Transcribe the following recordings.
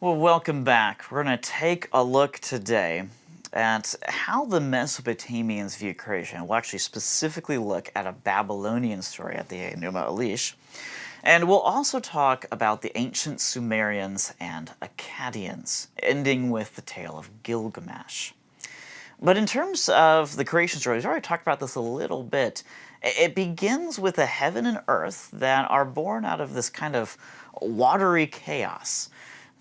Well, welcome back. We're going to take a look today at how the Mesopotamians view creation. We'll actually specifically look at a Babylonian story at the Enuma Elish. And we'll also talk about the ancient Sumerians and Akkadians, ending with the tale of Gilgamesh. But in terms of the creation story, we've already talked about this a little bit. It begins with a heaven and earth that are born out of this kind of watery chaos.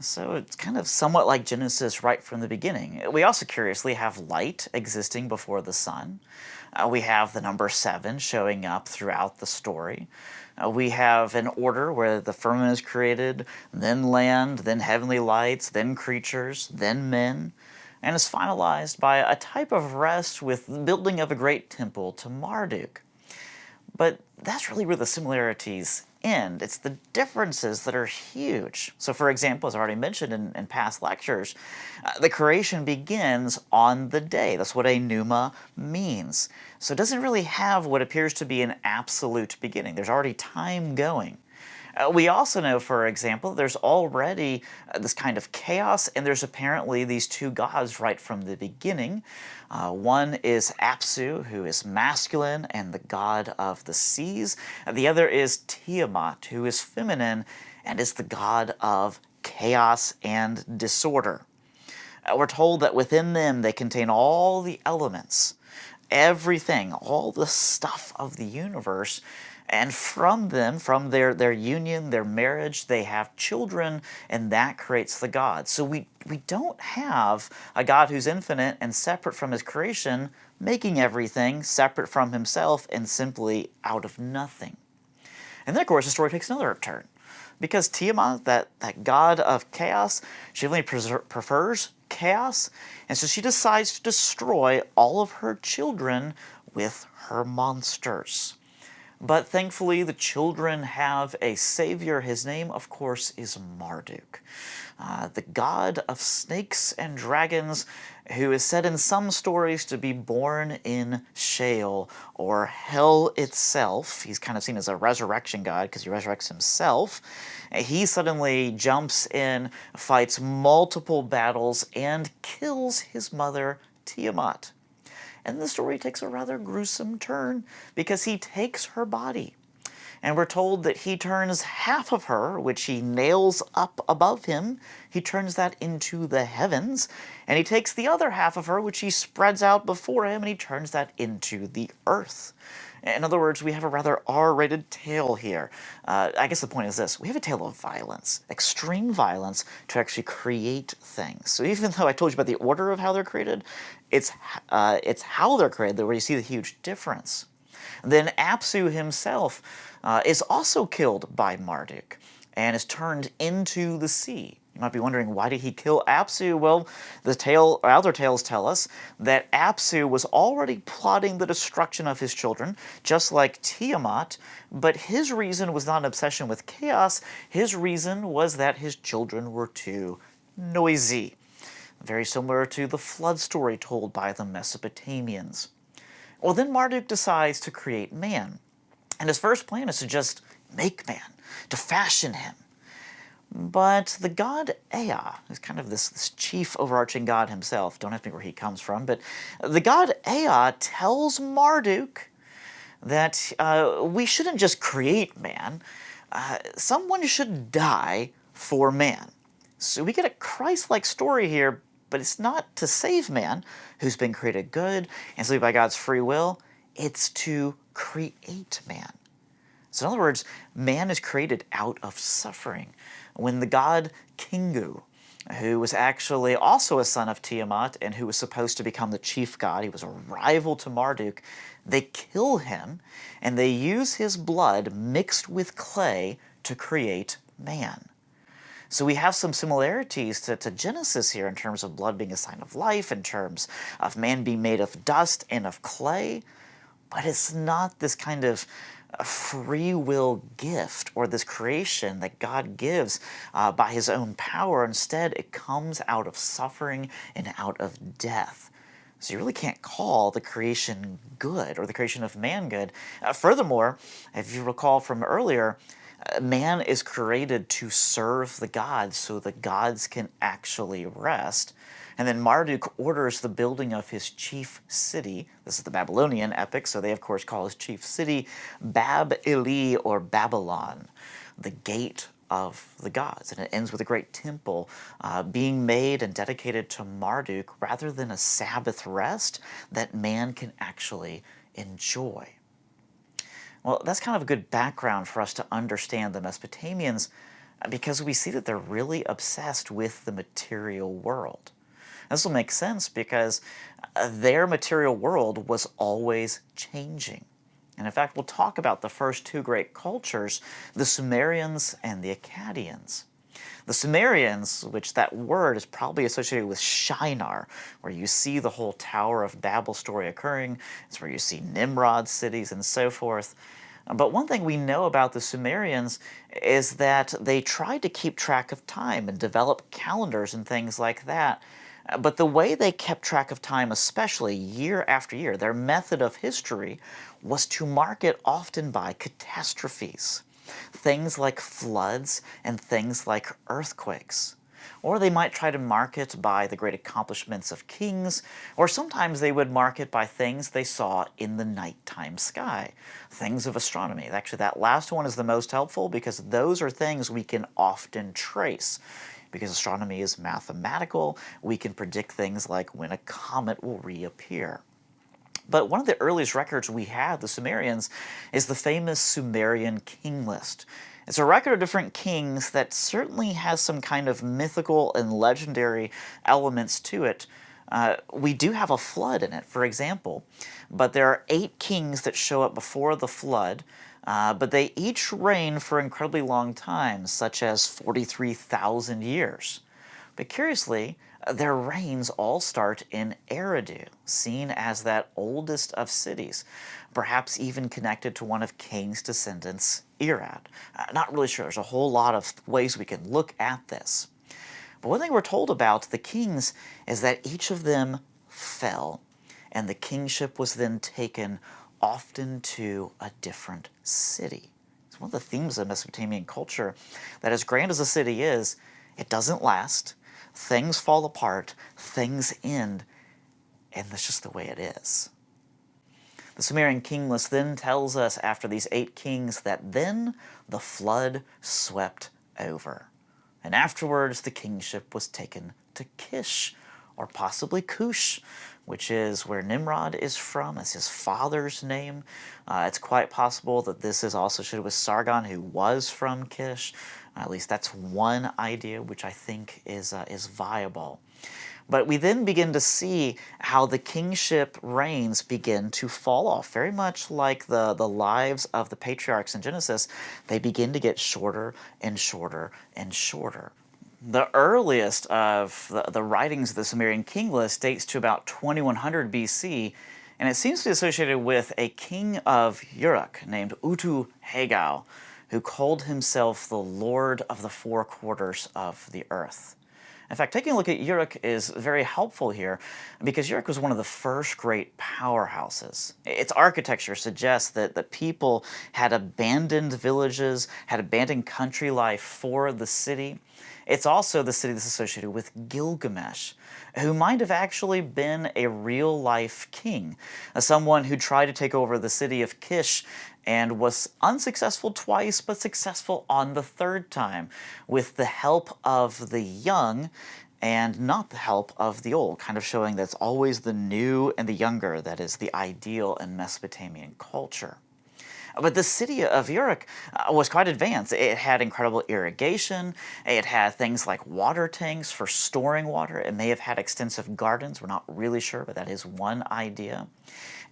So it's kind of somewhat like Genesis right from the beginning. We also curiously have light existing before the sun. We have the number 7 showing up throughout the story. We have an order where the firmament is created, then land, then heavenly lights, then creatures, then men, and is finalized by a type of rest with the building of a great temple to Marduk. But that's really where the similarities end. It's the differences that are huge. So for example, as I already mentioned in past lectures, the creation begins on the day. That's what Enuma means. So it doesn't really have what appears to be an absolute beginning. There's already time going. We also know, for example, there's already this kind of chaos, and there's apparently these two gods right from the beginning. One is Apsu, who is masculine and the god of the seas. The other is Tiamat, who is feminine and is the god of chaos and disorder. We're told that within them they contain all the elements, everything, all the stuff of the universe. And from them, from their union, their marriage, they have children, and that creates the God. So we don't have a God who's infinite and separate from his creation, making everything separate from himself and simply out of nothing. And then, of course, the story takes another turn. Because Tiamat, that god of chaos, she only prefers chaos, and so she decides to destroy all of her children with her monsters. But thankfully, the children have a savior. His name, of course, is Marduk, the god of snakes and dragons, who is said in some stories to be born in Sheol, or hell itself. He's kind of seen as a resurrection god because he resurrects himself. He suddenly jumps in, fights multiple battles, and kills his mother, Tiamat. And the story takes a rather gruesome turn because he takes her body. And we're told that he turns half of her, which he nails up above him, he turns that into the heavens, and he takes the other half of her, which he spreads out before him, and he turns that into the earth. In other words, we have a rather R-rated tale here. I guess the point is this: we have a tale of violence, extreme violence, to actually create things. So even though I told you about the order of how they're created, it's how they're created where you see the huge difference. Then Apsu himself is also killed by Marduk and is turned into the sea. You might be wondering, why did he kill Apsu? Well, other tales tell us that Apsu was already plotting the destruction of his children, just like Tiamat, but his reason was not an obsession with chaos. His reason was that his children were too noisy. Very similar to the flood story told by the Mesopotamians. Well, then Marduk decides to create man. And his first plan is to just make man, to fashion him. But the god Ea, who's kind of this chief overarching god himself, don't ask me where he comes from, but the god Ea tells Marduk that we shouldn't just create man, someone should die for man. So we get a Christ-like story here, but it's not to save man, who's been created good and saved by God's free will. It's to create man. So in other words, man is created out of suffering. When the god Kingu, who was actually also a son of Tiamat and who was supposed to become the chief god, he was a rival to Marduk, they kill him and they use his blood mixed with clay to create man. So we have some similarities to Genesis here in terms of blood being a sign of life, in terms of man being made of dust and of clay, but it's not this kind of free will gift or this creation that God gives by his own power. Instead, it comes out of suffering and out of death. So you really can't call the creation good or the creation of man good. Furthermore, if you recall from earlier, Man is created to serve the gods so the gods can actually rest. And then Marduk orders the building of his chief city. This is the Babylonian epic, so they of course call his chief city Bab-Ili, or Babylon, the gate of the gods. And it ends with a great temple being made and dedicated to Marduk rather than a Sabbath rest that man can actually enjoy. Well, that's kind of a good background for us to understand the Mesopotamians because we see that they're really obsessed with the material world. This will make sense because their material world was always changing. And in fact, we'll talk about the first two great cultures, the Sumerians and the Akkadians. The Sumerians, which that word is probably associated with Shinar, where you see the whole Tower of Babel story occurring. It's where you see Nimrod's cities and so forth. But one thing we know about the Sumerians is that they tried to keep track of time and develop calendars and things like that. But the way they kept track of time, especially year after year, their method of history was to mark it often by catastrophes. Things like floods and things like earthquakes. Or they might try to mark it by the great accomplishments of kings, or sometimes they would mark it by things they saw in the nighttime sky, things of astronomy. Actually, that last one is the most helpful because those are things we can often trace. Because astronomy is mathematical, we can predict things like when a comet will reappear. But one of the earliest records we have, the Sumerians, is the famous Sumerian king list. It's a record of different kings that certainly has some kind of mythical and legendary elements to it. We do have a flood in it, for example, but there are 8 kings that show up before the flood, but they each reign for incredibly long times, such as 43,000 years. But curiously, their reigns all start in Eridu, seen as that oldest of cities, perhaps even connected to one of Cain's descendants, Irad. Not really sure. There's a whole lot of ways we can look at this. But one thing we're told about the kings is that each of them fell, and the kingship was then taken often to a different city. It's one of the themes of Mesopotamian culture that as grand as a city is, it doesn't last. Things fall apart, things end, and that's just the way it is. The Sumerian king list then tells us after these 8 kings that then the flood swept over. And afterwards the kingship was taken to Kish, or possibly Cush, which is where Nimrod is from, as his father's name. It's quite possible that this is also associated with Sargon, who was from Kish. At least that's one idea, which I think is viable. But we then begin to see how the kingship reigns begin to fall off. Very much like the lives of the patriarchs in Genesis, they begin to get shorter and shorter and shorter. The earliest of the writings of the Sumerian king list dates to about 2100 BC, and it seems to be associated with a king of Uruk named Utu-Hagau, who called himself the Lord of the Four Quarters of the Earth. In fact, taking a look at Uruk is very helpful here because Uruk was one of the first great powerhouses. Its architecture suggests that the people had abandoned villages, had abandoned country life for the city. It's also the city that's associated with Gilgamesh, who might have actually been a real-life king, someone who tried to take over the city of Kish and was unsuccessful twice, but successful on the third time, with the help of the young and not the help of the old, kind of showing that it's always the new and the younger that is the ideal in Mesopotamian culture. But the city of Uruk was quite advanced. It had incredible irrigation. It had things like water tanks for storing water. It may have had extensive gardens. We're not really sure, but that is one idea.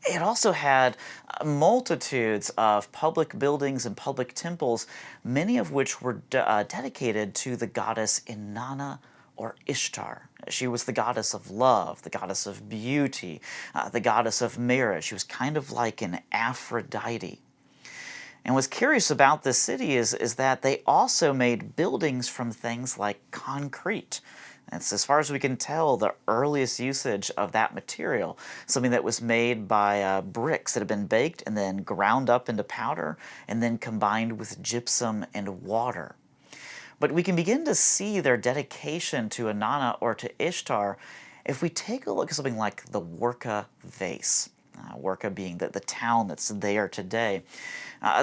It also had multitudes of public buildings and public temples, many of which were dedicated to the goddess Inanna or Ishtar. She was the goddess of love, the goddess of beauty, the goddess of marriage. She was kind of like an Aphrodite. And what's curious about this city is that they also made buildings from things like concrete. It's, as far as we can tell, the earliest usage of that material, something that was made by bricks that had been baked and then ground up into powder and then combined with gypsum and water. But we can begin to see their dedication to Inanna or to Ishtar if we take a look at something like the Warka vase. Warka being the town that's there today.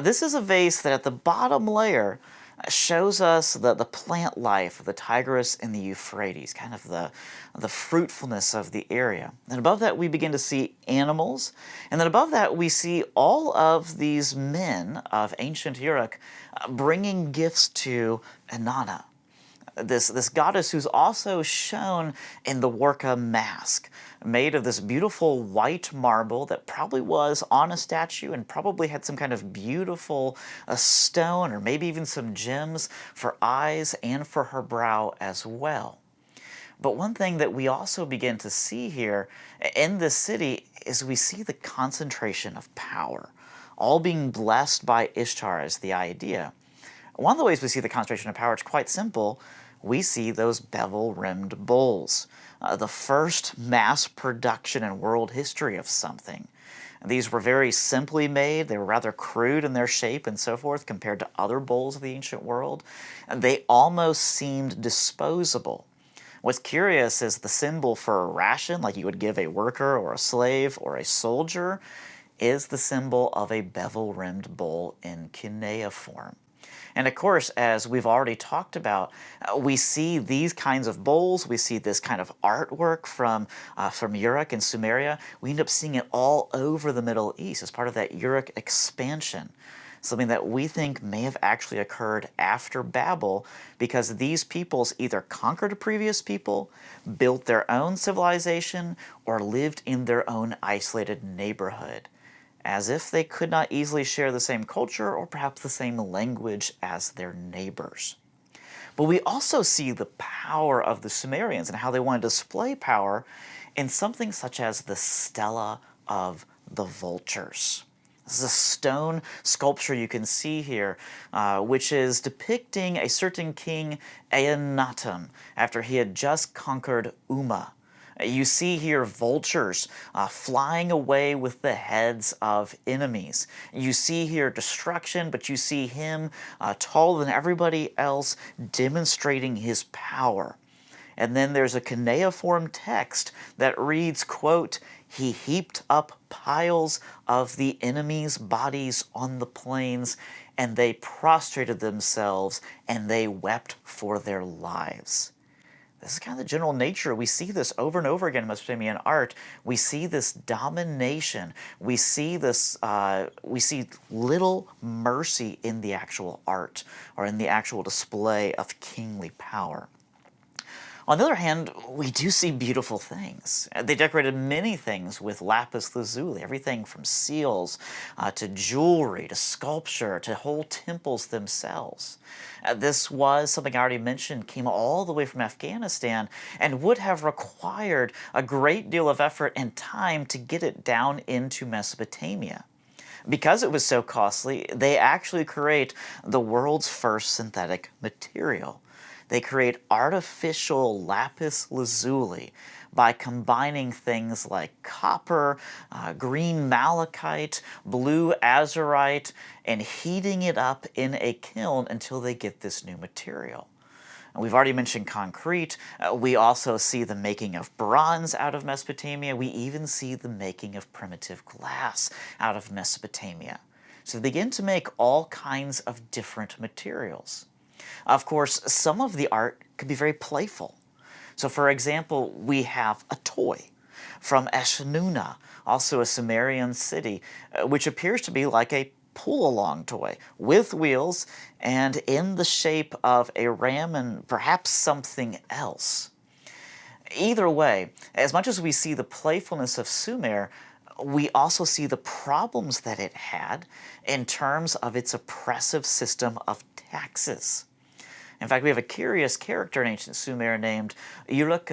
This is a vase that at the bottom layer shows us the plant life of the Tigris and the Euphrates, kind of the fruitfulness of the area. And above that we begin to see animals, and then above that we see all of these men of ancient Uruk bringing gifts to Inanna, this goddess who's also shown in the Warka mask, made of this beautiful white marble that probably was on a statue and probably had some kind of beautiful stone or maybe even some gems for eyes and for her brow as well. But one thing that we also begin to see here in this city is we see the concentration of power, all being blessed by Ishtar as the idea. One of the ways we see the concentration of power is quite simple. We see those bevel-rimmed bowls, the first mass production in world history of something. These were very simply made. They were rather crude in their shape and so forth compared to other bowls of the ancient world. And they almost seemed disposable. What's curious is the symbol for a ration, like you would give a worker or a slave or a soldier, is the symbol of a bevel-rimmed bowl in cuneiform. And of course, as we've already talked about, we see these kinds of bowls, we see this kind of artwork from Uruk and Sumeria. We end up seeing it all over the Middle East as part of that Uruk expansion, something that we think may have actually occurred after Babel because these peoples either conquered a previous people, built their own civilization, or lived in their own isolated neighborhood, as if they could not easily share the same culture or perhaps the same language as their neighbors. But we also see the power of the Sumerians and how they want to display power in something such as the Stela of the Vultures. This is a stone sculpture you can see here, which is depicting a certain king Eannatum after he had just conquered Umma. You see here vultures flying away with the heads of enemies. You see here destruction, but you see him taller than everybody else, demonstrating his power. And then there's a cuneiform text that reads, quote, "He heaped up piles of the enemies' bodies on the plains, and they prostrated themselves, and they wept for their lives." This is kind of the general nature. We see this over and over again in Mesopotamian art. We see this domination. We see this. We see little mercy in the actual art or in the actual display of kingly power. On the other hand, we do see beautiful things. They decorated many things with lapis lazuli, everything from seals to jewelry to sculpture to whole temples themselves. This was something I already mentioned, came all the way from Afghanistan and would have required a great deal of effort and time to get it down into Mesopotamia. Because it was so costly, they actually create the world's first synthetic material. They create artificial lapis lazuli by combining things like copper, green malachite, blue azurite, and heating it up in a kiln until they get this new material. And we've already mentioned concrete. We also see the making of bronze out of Mesopotamia. We even see the making of primitive glass out of Mesopotamia. So they begin to make all kinds of different materials. Of course, some of the art can be very playful. So for example, we have a toy from Eshnunna, also a Sumerian city, which appears to be like a pull-along toy with wheels and in the shape of a ram and perhaps something else. Either way, as much as we see the playfulness of Sumer, we also see the problems that it had in terms of its oppressive system of taxes. In fact, we have a curious character in ancient Sumer named Uruk,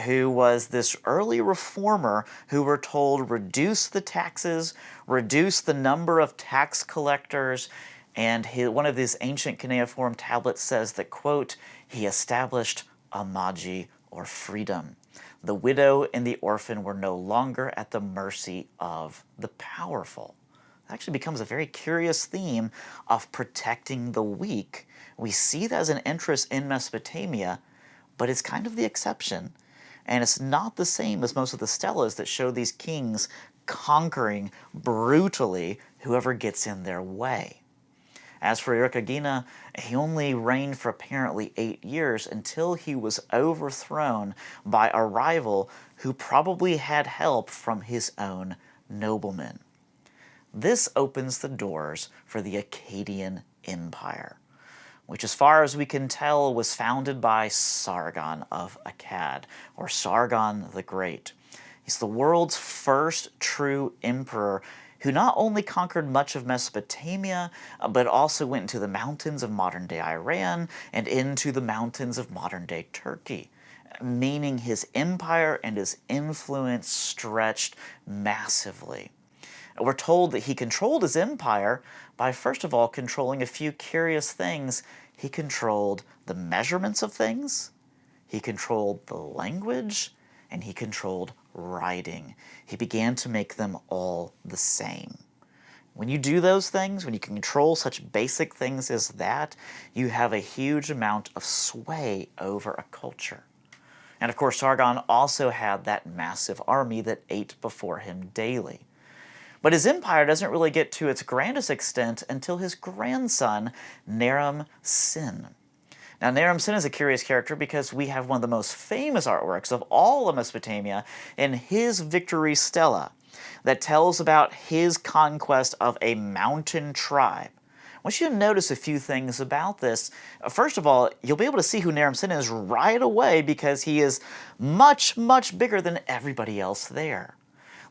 who was this early reformer who were told reduce the taxes, reduce the number of tax collectors, and one of these ancient cuneiform tablets says that, quote, he established a magi, or freedom. The widow and the orphan were no longer at the mercy of the powerful. It actually becomes a very curious theme of protecting the weak. We see that as an interest in Mesopotamia, but it's kind of the exception. And it's not the same as most of the stelas that show these kings conquering brutally whoever gets in their way. As for Uruk, he only reigned for apparently 8 years until he was overthrown by a rival who probably had help from his own noblemen. This opens the doors for the Akkadian Empire, which as far as we can tell was founded by Sargon of Akkad, or Sargon the Great. He's the world's first true emperor who not only conquered much of Mesopotamia, but also went into the mountains of modern-day Iran and into the mountains of modern-day Turkey, meaning his empire and his influence stretched massively. We're told that he controlled his empire by, first of all, controlling a few curious things. He controlled the measurements of things, he controlled the language, and he controlled writing. He began to make them all the same. When you do those things, when you can control such basic things as that, you have a huge amount of sway over a culture. And of course, Sargon also had that massive army that ate before him daily. But his empire doesn't really get to its grandest extent until his grandson, Naram-Sin. Now, Naram-Sin is a curious character because we have one of the most famous artworks of all of Mesopotamia in his victory stela that tells about his conquest of a mountain tribe. I want you to notice a few things about this. First of all, you'll be able to see who Naram-Sin is right away because he is much, much bigger than everybody else there.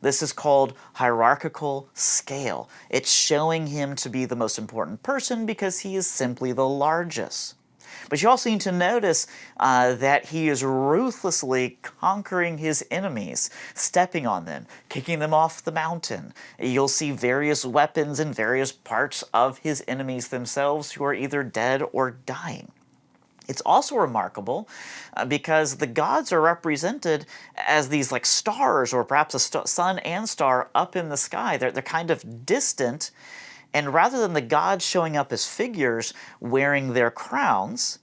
This is called hierarchical scale. It's showing him to be the most important person because he is simply the largest. But you also need to notice that he is ruthlessly conquering his enemies, stepping on them, kicking them off the mountain. You'll see various weapons in various parts of his enemies themselves who are either dead or dying. It's also remarkable because the gods are represented as these like stars, or perhaps a sun and star up in the sky. They're kind of distant, and rather than the gods showing up as figures wearing their crowns,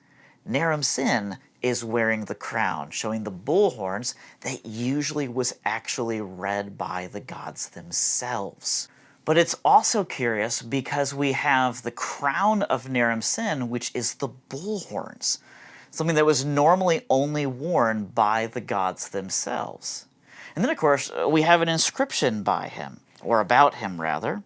Naram-Sin is wearing the crown, showing the bull horns that usually was actually read by the gods themselves. But it's also curious because we have the crown of Naram-Sin, which is the bull horns, something that was normally only worn by the gods themselves. And then, of course, we have an inscription by him, or about him, rather.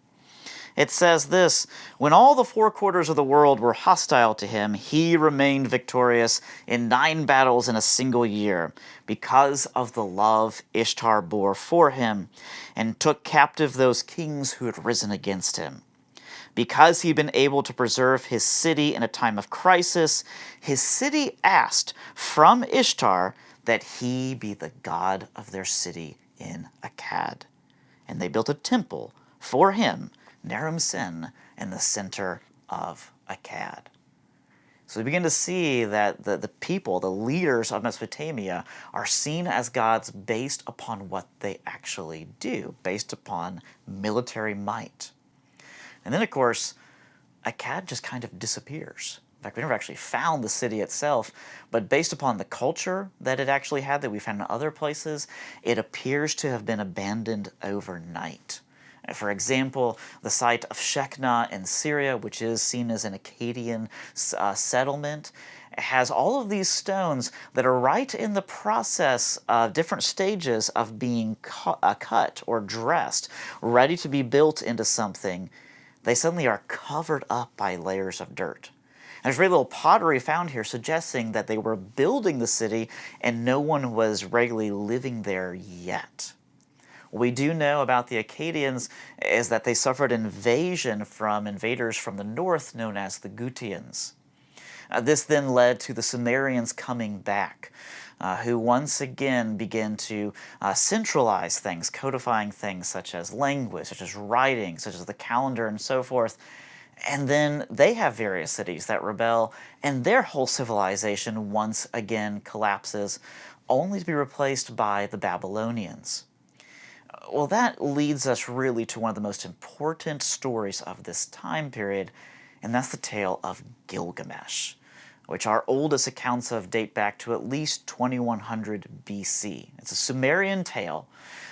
It says this: "When all the 4 quarters of the world were hostile to him, he remained victorious in 9 battles in a single year, because of the love Ishtar bore for him, and took captive those kings who had risen against him. Because he'd been able to preserve his city in a time of crisis, his city asked from Ishtar that he be the god of their city in Akkad. And they built a temple for him, Naram-Sin, in the center of Akkad." So we begin to see that the people, the leaders of Mesopotamia, are seen as gods based upon what they actually do, based upon military might. And then, of course, Akkad just kind of disappears. In fact, we never actually found the city itself, but based upon the culture that it actually had that we found in other places, it appears to have been abandoned overnight. For example, the site of Shekna in Syria, which is seen as an Akkadian settlement, has all of these stones that are right in the process of different stages of being cut or dressed, ready to be built into something. They suddenly are covered up by layers of dirt. And there's very little pottery found here suggesting that they were building the city and no one was regularly living there yet. What we do know about the Akkadians is that they suffered invasion from invaders from the north known as the Gutians. This then led to the Sumerians coming back, who once again began to centralize things, codifying things such as language, such as writing, such as the calendar, and so forth. And then they have various cities that rebel, and their whole civilization once again collapses, only to be replaced by the Babylonians. Well, that leads us really to one of the most important stories of this time period, and that's the tale of Gilgamesh, which our oldest accounts of date back to at least 2100 BC. It's a Sumerian tale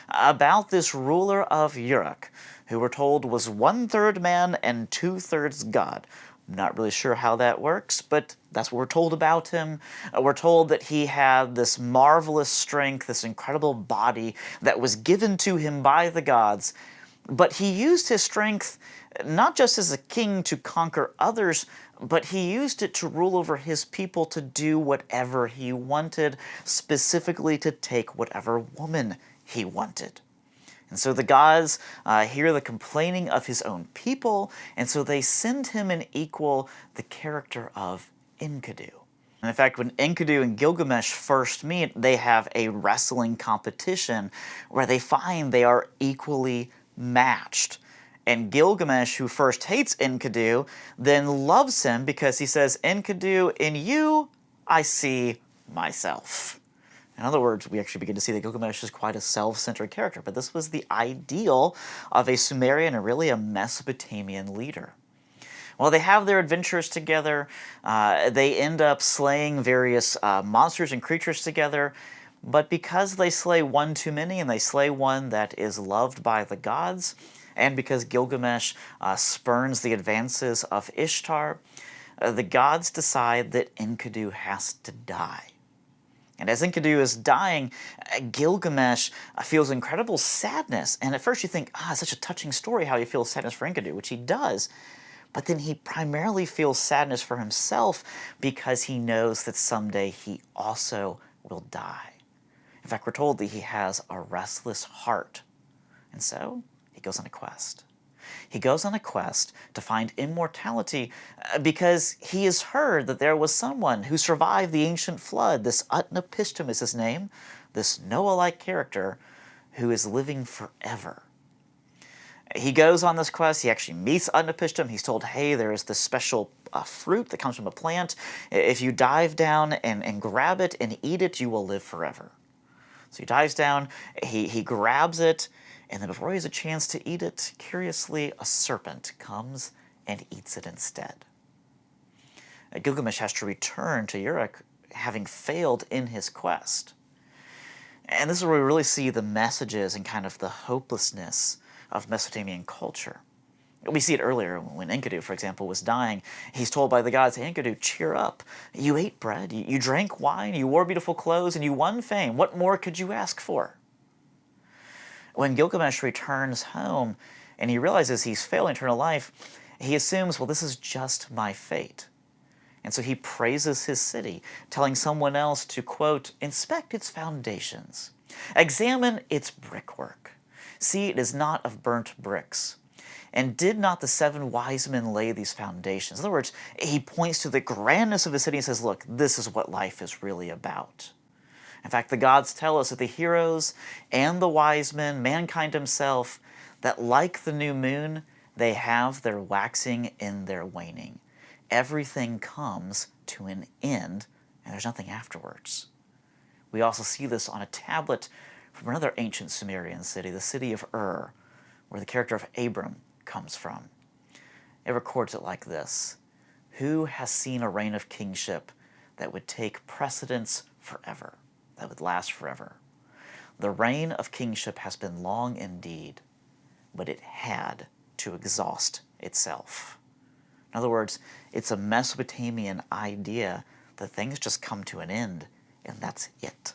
about this ruler of Uruk, who we're told was 1/3 man and 2/3 god. Not really sure how that works, but that's what we're told about him. We're told that he had this marvelous strength, this incredible body that was given to him by the gods, but he used his strength not just as a king to conquer others, but he used it to rule over his people to do whatever he wanted, specifically to take whatever woman he wanted. And so the gods hear the complaining of his own people, and so they send him and equal the character of Enkidu. And in fact, when Enkidu and Gilgamesh first meet, they have a wrestling competition where they find they are equally matched. And Gilgamesh, who first hates Enkidu, then loves him because he says, "Enkidu, in you I see myself." In other words, we actually begin to see that Gilgamesh is quite a self-centered character, but this was the ideal of a Sumerian and really a Mesopotamian leader. Well, they have their adventures together. They end up slaying various monsters and creatures together, but because they slay one too many and they slay one that is loved by the gods, and because Gilgamesh spurns the advances of Ishtar, the gods decide that Enkidu has to die. And as Enkidu is dying, Gilgamesh feels incredible sadness. And at first you think, it's such a touching story how he feels sadness for Enkidu, which he does. But then he primarily feels sadness for himself because he knows that someday he also will die. In fact, we're told that he has a restless heart. And so he goes on a quest. He goes on a quest to find immortality because he has heard that there was someone who survived the ancient flood. This Utnapishtim is his name, this Noah-like character who is living forever. He goes on this quest. He actually meets Utnapishtim. He's told, hey, there is this special fruit that comes from a plant. If you dive down and grab it and eat it, you will live forever. So he dives down, he grabs it, and then before he has a chance to eat it, curiously, a serpent comes and eats it instead. Gilgamesh has to return to Uruk, having failed in his quest. And this is where we really see the messages and kind of the hopelessness of Mesopotamian culture. We see it earlier when Enkidu, for example, was dying. He's told by the gods, hey, Enkidu, cheer up. You ate bread, you drank wine, you wore beautiful clothes, and you won fame. What more could you ask for? When Gilgamesh returns home and he realizes he's failing eternal life, he assumes, well, this is just my fate. And so he praises his city, telling someone else to, quote, inspect its foundations, examine its brickwork. See, it is not of burnt bricks. And did not the 7 wise men lay these foundations? In other words, he points to the grandness of the city and says, look, this is what life is really about. In fact, the gods tell us that the heroes and the wise men, mankind himself, that like the new moon, they have their waxing and their waning. Everything comes to an end, and there's nothing afterwards. We also see this on a tablet from another ancient Sumerian city, the city of Ur, where the character of Abram comes from. It records it like this: who has seen a reign of kingship that would take precedence forever, that would last forever? The reign of kingship has been long indeed, but it had to exhaust itself. In other words, it's a Mesopotamian idea that things just come to an end, and that's it.